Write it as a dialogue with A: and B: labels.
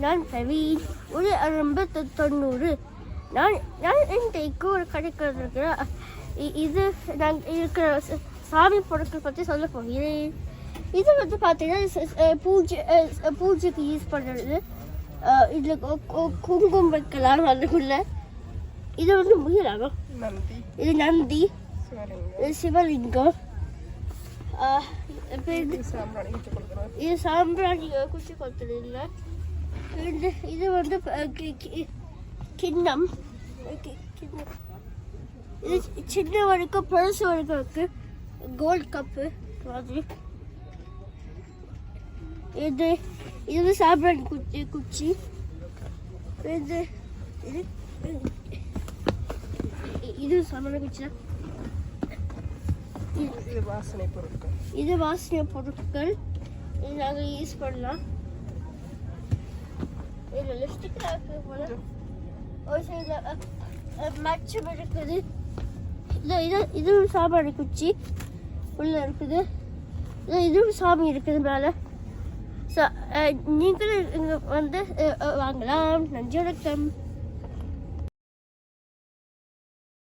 A: நான் பிரவீன். ஒரு 90. நான் இன்றைக்கு ஒரு கடைக்கு இருக்கிறேன். இது நாங்கள் இருக்கிற சாமி பொருட்கள் பற்றி சொல்ல போகிறேன். இது வந்து பார்த்தீங்கன்னா பூஜைக்கு யூஸ் பண்ணுறது. இதில் குங்குமம் வைக்கலாம் அதுக்குள்ள. இது வந்து முயலாகும். இது நந்தி, சிவலிங்கம். இது சாம்பிராணி குச்சி கொடுத்தது இல்லை. இது வந்து கிண்ணம். இது சின்ன வரைக்கும் பெருசு வரைக்கும் இருக்கு. கோல்ட் கப்பு மாதிரி. இது சாம்பிராணி குச்சி. இது சாம்பிராணி குச்சி தான். இது வாசனை பொருட்கள். இது நாங்கள் யூஸ் பண்ணலாம். இதில் லிப்ஸ்டிக் இருக்கு போல. ஒரு சில மச்சம் இருக்குது. இது ஒரு சாம்பிராணி குச்சி உள்ள இருக்குது. இது ஒரு சாமி இருக்குது மேலே. நீங்களும் இங்கே வந்து வாங்கலாம். நன்றி, வணக்கம்.